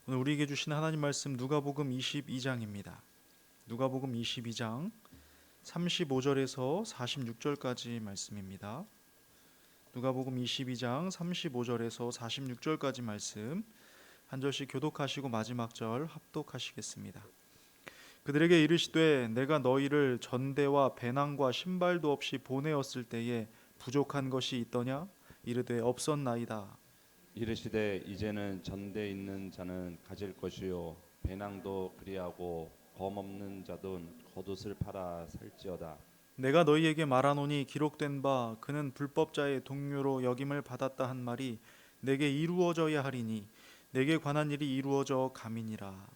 오늘 우리에게 주신 하나님 말씀 누가복음 22장입니다. 누가복음 22장 35절에서 46절까지 말씀입니다. 누가복음 22장 35절에서 46절까지 말씀 한 절씩 교독하시고 마지막 절 합독하시겠습니다. 그들에게 이르시되 내가 너희를 전대와 배낭과 신발도 없이 보내었을 때에 부족한 것이 있더냐? 이르되 없었나이다. 이르시되 이제는 전대 있는 자는 가질 것이요 배낭도 그리하고 검 없는 자든 겉옷을 팔아 살지어다. 내가 너희에게 말하노니 기록된 바 그는 불법자의 동료로 여김을 받았다 한 말이 내게 이루어져야 하리니 내게 관한 일이 이루어져 감이니라.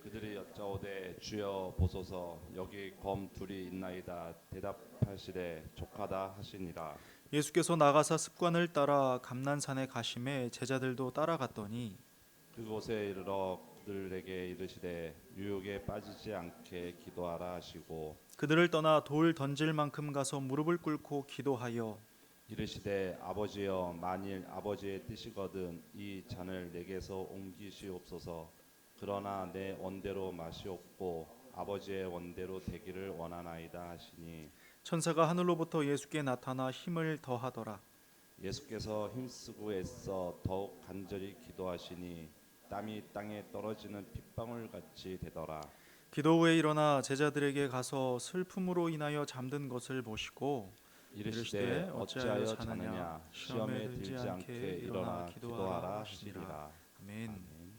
그들이 여짜오되 주여 보소서 여기 검 둘이 있나이다. 대답하시되 족하다 하시니라. 예수께서 나가사 습관을 따라 감난산에 가심에 제자들도 따라갔더니 그곳에 이르러 그들에게 이르시되 유혹에 빠지지 않게 기도하라 하시고 그들을 떠나 돌 던질 만큼 가서 무릎을 꿇고 기도하여 이르시되 아버지여 만일 아버지의 뜻이거든 이 잔을 내게서 옮기시옵소서. 그러나 내 원대로 마시옵고 아버지의 원대로 되기를 원하나이다 하시니 천사가 하늘로부터 예수께 나타나 힘을 더하더라. 예수께서 힘쓰고 애써 더욱 간절히 기도하시니 땀이 땅에 떨어지는 핏방울 같이 되더라. 기도 후에 일어나 제자들에게 가서 슬픔으로 인하여 잠든 것을 보시고 이르시되 이르시되 어찌하여 어찌하여 자느냐 자느냐 시험에 시험에 들지 들지 않게 않게 일어나 일어나 기도하라 기도하라 하시니라. 하시니라. 아멘. 아멘.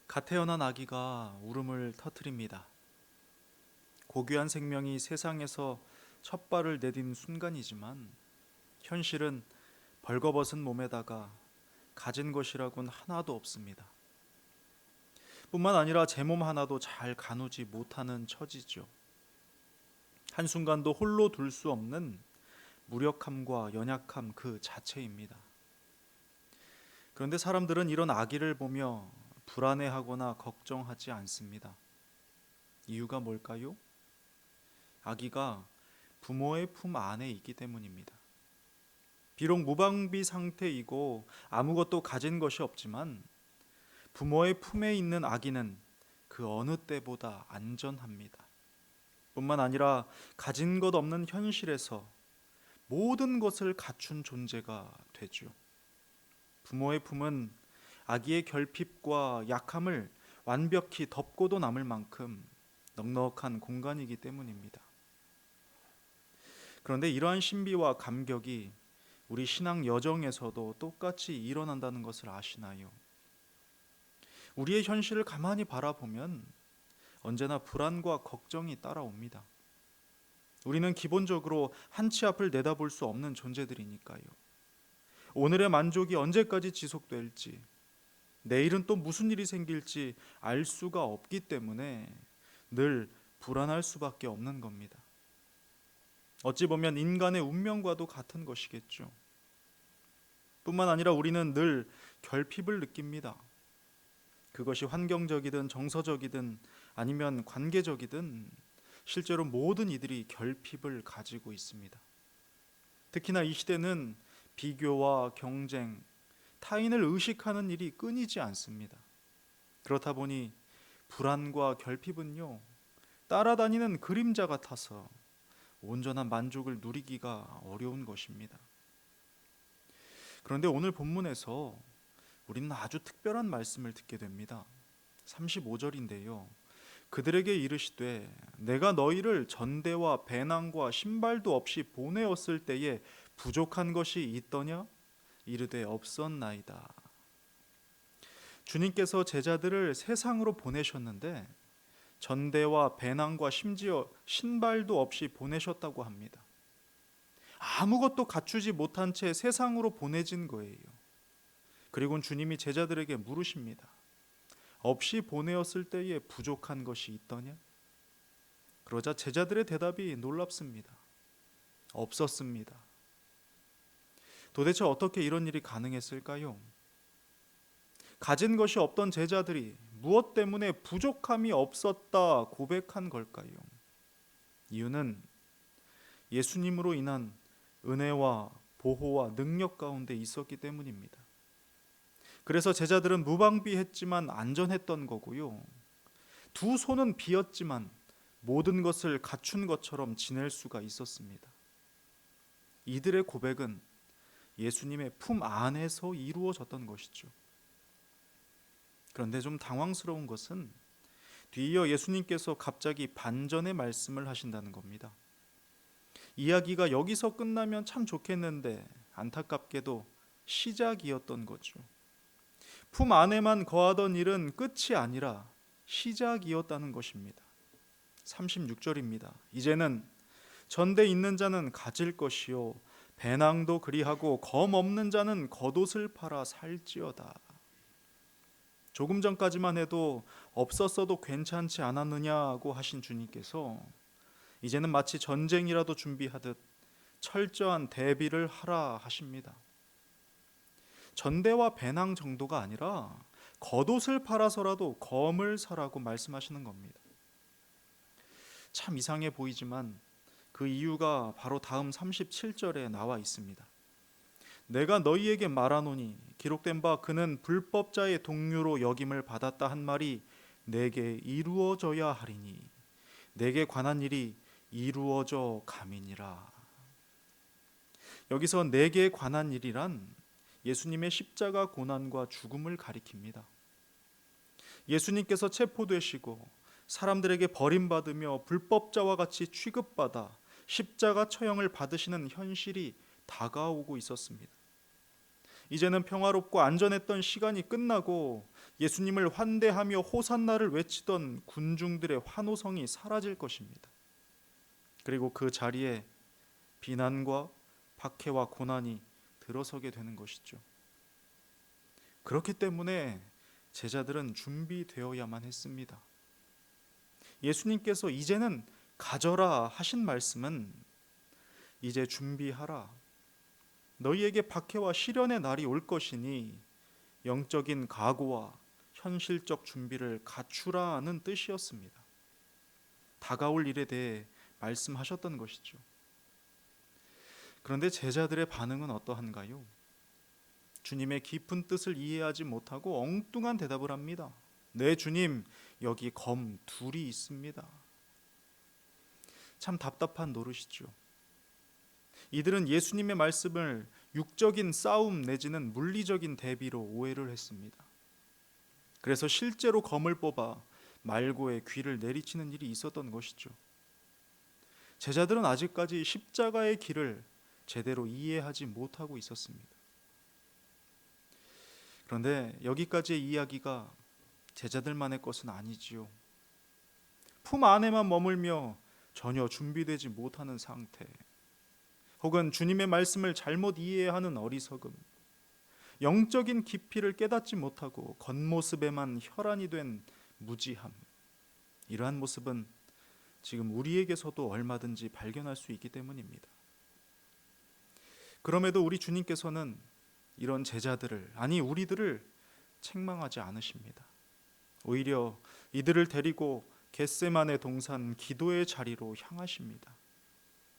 갓 태어난 아기가 울음을 터뜨립니다. 고귀한 생명이 세상에서 첫 발을 내딘 순간이지만 현실은 벌거벗은 몸에다가 가진 것이라곤 하나도 없습니다. 뿐만 아니라 제 몸 하나도 잘 가누지 못하는 처지죠. 한순간도 홀로 둘 수 없는 무력함과 연약함 그 자체입니다. 그런데 사람들은 이런 아기를 보며 불안해하거나 걱정하지 않습니다. 이유가 뭘까요? 아기가 부모의 품 안에 있기 때문입니다. 비록 무방비 상태이고 아무것도 가진 것이 없지만 부모의 품에 있는 아기는 그 어느 때보다 안전합니다. 뿐만 아니라 가진 것 없는 현실에서 모든 것을 갖춘 존재가 되죠. 부모의 품은 아기의 결핍과 약함을 완벽히 덮고도 남을 만큼 넉넉한 공간이기 때문입니다. 그런데 이러한 신비와 감격이 우리 신앙 여정에서도 똑같이 일어난다는 것을 아시나요? 우리의 현실을 가만히 바라보면 언제나 불안과 걱정이 따라옵니다. 우리는 기본적으로 한 치 앞을 내다볼 수 없는 존재들이니까요. 오늘의 만족이 언제까지 지속될지, 내일은 또 무슨 일이 생길지 알 수가 없기 때문에 늘 불안할 수밖에 없는 겁니다. 어찌 보면 인간의 운명과도 같은 것이겠죠. 뿐만 아니라 우리는 늘 결핍을 느낍니다. 그것이 환경적이든 정서적이든 아니면 관계적이든 실제로 모든 이들이 결핍을 가지고 있습니다. 특히나 이 시대는 비교와 경쟁, 타인을 의식하는 일이 끊이지 않습니다. 그렇다 보니 불안과 결핍은요, 따라다니는 그림자 같아서 온전한 만족을 누리기가 어려운 것입니다. 그런데 오늘 본문에서 우리는 아주 특별한 말씀을 듣게 됩니다. 35절인데요. 그들에게 이르시되 내가 너희를 전대와 배낭과 신발도 없이 보내었을 때에 부족한 것이 있더냐? 이르되 없었나이다. 주님께서 제자들을 세상으로 보내셨는데 전대와 배낭과 심지어 신발도 없이 보내셨다고 합니다. 아무것도 갖추지 못한 채 세상으로 보내진 거예요. 그리고 주님이 제자들에게 물으십니다. 없이 보내었을 때에 부족한 것이 있더냐? 그러자 제자들의 대답이 놀랍습니다. 없었습니다. 도대체 어떻게 이런 일이 가능했을까요? 가진 것이 없던 제자들이 무엇 때문에 부족함이 없었다 고백한 걸까요? 이유는 예수님으로 인한 은혜와 보호와 능력 가운데 있었기 때문입니다. 그래서 제자들은 무방비했지만 안전했던 거고요. 두 손은 비었지만 모든 것을 갖춘 것처럼 지낼 수가 있었습니다. 이들의 고백은 예수님의 품 안에서 이루어졌던 것이죠. 그런데 좀 당황스러운 것은 뒤이어 예수님께서 갑자기 반전의 말씀을 하신다는 겁니다. 이야기가 여기서 끝나면 참 좋겠는데 안타깝게도 시작이었던 거죠. 품 안에만 거하던 일은 끝이 아니라 시작이었다는 것입니다. 36절입니다. 이제는 전대 있는 자는 가질 것이요 배낭도 그리하고 검 없는 자는 겉옷을 팔아 살지어다. 조금 전까지만 해도 없었어도 괜찮지 않았느냐고 하신 주님께서 이제는 마치 전쟁이라도 준비하듯 철저한 대비를 하라 하십니다. 전대와 배낭 정도가 아니라 겉옷을 팔아서라도 검을 사라고 말씀하시는 겁니다. 참 이상해 보이지만 그 이유가 바로 다음 37절에 나와 있습니다. 내가 너희에게 말하노니 기록된 바 그는 불법자의 동류로 여김을 받았다 한 말이 내게 이루어져야 하리니 내게 관한 일이 이루어져 감이니라. 여기서 내게 관한 일이란 예수님의 십자가 고난과 죽음을 가리킵니다. 예수님께서 체포되시고 사람들에게 버림받으며 불법자와 같이 취급받아 십자가 처형을 받으시는 현실이 다가오고 있었습니다. 이제는 평화롭고 안전했던 시간이 끝나고 예수님을 환대하며 호산나를 외치던 군중들의 환호성이 사라질 것입니다. 그리고 그 자리에 비난과 박해와 고난이 들어서게 되는 것이죠. 그렇기 때문에 제자들은 준비되어야만 했습니다. 예수님께서 이제는 가져라 하신 말씀은 이제 준비하라. 너희에게 박해와 시련의 날이 올 것이니 영적인 각오와 현실적 준비를 갖추라는 뜻이었습니다. 다가올 일에 대해 말씀하셨던 것이죠. 그런데 제자들의 반응은 어떠한가요? 주님의 깊은 뜻을 이해하지 못하고 엉뚱한 대답을 합니다. 네 주님, 여기 검 둘이 있습니다. 참 답답한 노릇이죠. 이들은 예수님의 말씀을 육적인 싸움 내지는 물리적인 대비로 오해를 했습니다. 그래서 실제로 검을 뽑아 말고의 귀를 내리치는 일이 있었던 것이죠. 제자들은 아직까지 십자가의 길을 제대로 이해하지 못하고 있었습니다. 그런데 여기까지의 이야기가 제자들만의 것은 아니지요. 품 안에만 머물며 전혀 준비되지 못하는 상태, 혹은 주님의 말씀을 잘못 이해하는 어리석음, 영적인 깊이를 깨닫지 못하고 겉모습에만 혈안이 된 무지함, 이러한 모습은 지금 우리에게서도 얼마든지 발견할 수 있기 때문입니다. 그럼에도 우리 주님께서는 이런 제자들을, 아니 우리들을 책망하지 않으십니다. 오히려 이들을 데리고 겟세마네 동산 기도의 자리로 향하십니다.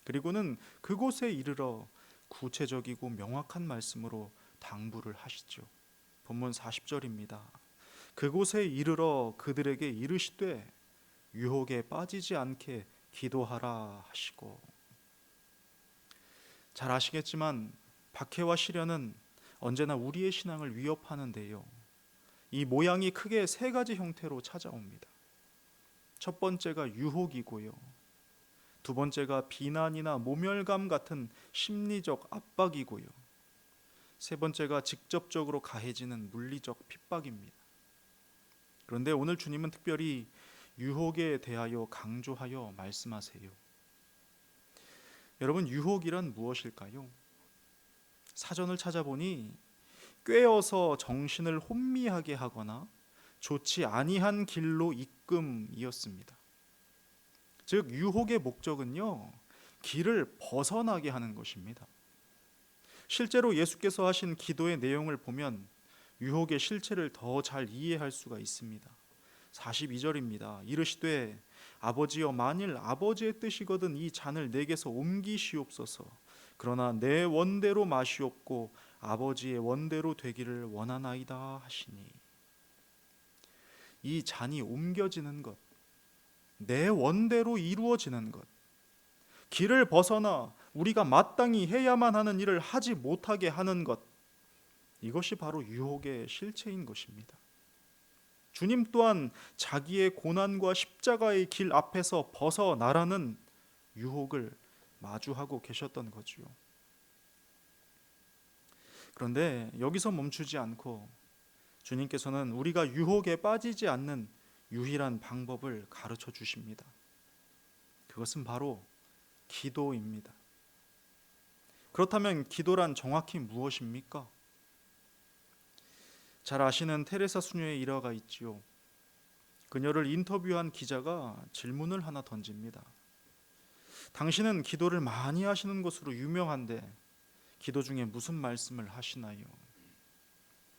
그리고는 그곳에 이르러 구체적이고 명확한 말씀으로 당부를 하시죠. 본문 40절입니다. 그곳에 이르러 그들에게 이르시되 유혹에 빠지지 않게 기도하라 하시고. 잘 아시겠지만 박해와 시련은 언제나 우리의 신앙을 위협하는데요. 이 모양이 크게 세 가지 형태로 찾아옵니다. 첫 번째가 유혹이고요. 두 번째가 비난이나 모멸감 같은 심리적 압박이고요. 세 번째가 직접적으로 가해지는 물리적 핍박입니다. 그런데 오늘 주님은 특별히 유혹에 대하여 강조하여 말씀하세요. 여러분, 유혹이란 무엇일까요? 사전을 찾아보니 꾀어서 정신을 혼미하게 하거나 좋지 아니한 길로 이끔이었습니다. 즉 유혹의 목적은요, 길을 벗어나게 하는 것입니다. 실제로 예수께서 하신 기도의 내용을 보면 유혹의 실체를 더 잘 이해할 수가 있습니다. 42절입니다. 이르시되 아버지여, 만일 아버지의 뜻이거든 이 잔을 내게서 옮기시옵소서. 그러나 내 원대로 마시옵고 아버지의 원대로 되기를 원하나이다 하시니, 이 잔이 옮겨지는 것, 내 원대로 이루어지는 것, 길을 벗어나 우리가 마땅히 해야만 하는 일을 하지 못하게 하는 것, 이것이 바로 유혹의 실체인 것입니다. 주님 또한 자기의 고난과 십자가의 길 앞에서 벗어나라는 유혹을 마주하고 계셨던 거지요. 그런데 여기서 멈추지 않고 주님께서는 우리가 유혹에 빠지지 않는 유일한 방법을 가르쳐 주십니다. 그것은 바로 기도입니다. 그렇다면 기도란 정확히 무엇입니까? 잘 아시는 테레사 수녀의 일화가 있지요. 그녀를 인터뷰한 기자가 질문을 하나 던집니다. 당신은 기도를 많이 하시는 것으로 유명한데 기도 중에 무슨 말씀을 하시나요?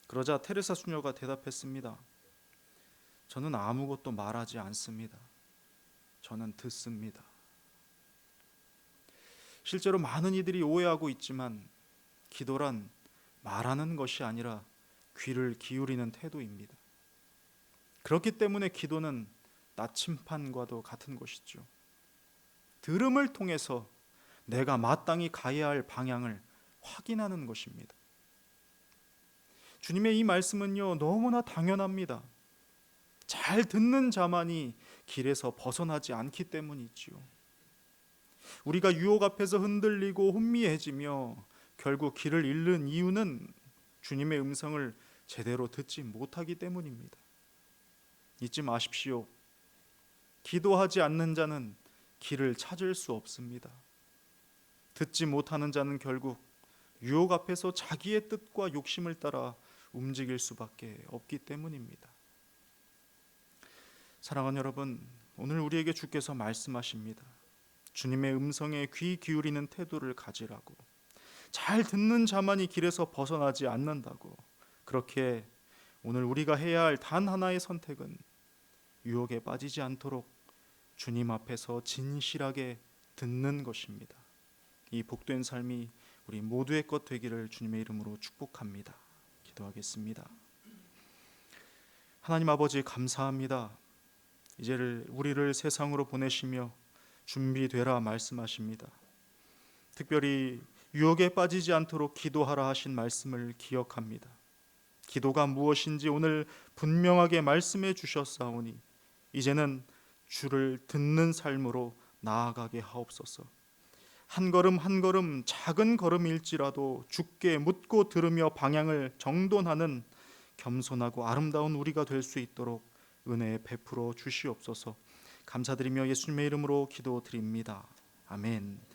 그러자 테레사 수녀가 대답했습니다. 저는 아무것도 말하지 않습니다. 저는 듣습니다. 실제로 많은 이들이 오해하고 있지만 기도란 말하는 것이 아니라 귀를 기울이는 태도입니다. 그렇기 때문에 기도는 나침판과도 같은 것이죠. 들음을 통해서 내가 마땅히 가야 할 방향을 확인하는 것입니다. 주님의 이 말씀은요, 너무나 당연합니다. 잘 듣는 자만이 길에서 벗어나지 않기 때문이지요. 우리가 유혹 앞에서 흔들리고 혼미해지며 결국 길을 잃는 이유는 주님의 음성을 제대로 듣지 못하기 때문입니다. 잊지 마십시오. 기도하지 않는 자는 길을 찾을 수 없습니다. 듣지 못하는 자는 결국 유혹 앞에서 자기의 뜻과 욕심을 따라 움직일 수밖에 없기 때문입니다. 사랑하는 여러분, 오늘 우리에게 주께서 말씀하십니다. 주님의 음성에 귀 기울이는 태도를 가지라고, 잘 듣는 자만이 길에서 벗어나지 않는다고. 그렇게 오늘 우리가 해야 할 단 하나의 선택은 유혹에 빠지지 않도록 주님 앞에서 진실하게 듣는 것입니다. 이 복된 삶이 우리 모두의 것 되기를 주님의 이름으로 축복합니다. 기도하겠습니다. 하나님 아버지, 감사합니다. 이제를 우리를 세상으로 보내시며 준비되라 말씀하십니다. 특별히 유혹에 빠지지 않도록 기도하라 하신 말씀을 기억합니다. 기도가 무엇인지 오늘 분명하게 말씀해 주셨사오니 이제는 주를 듣는 삶으로 나아가게 하옵소서. 한 걸음 한 걸음 작은 걸음일지라도 주께 묻고 들으며 방향을 정돈하는 겸손하고 아름다운 우리가 될 수 있도록 은혜 베풀어 주시옵소서. 감사드리며 예수님의 이름으로 기도드립니다. 아멘.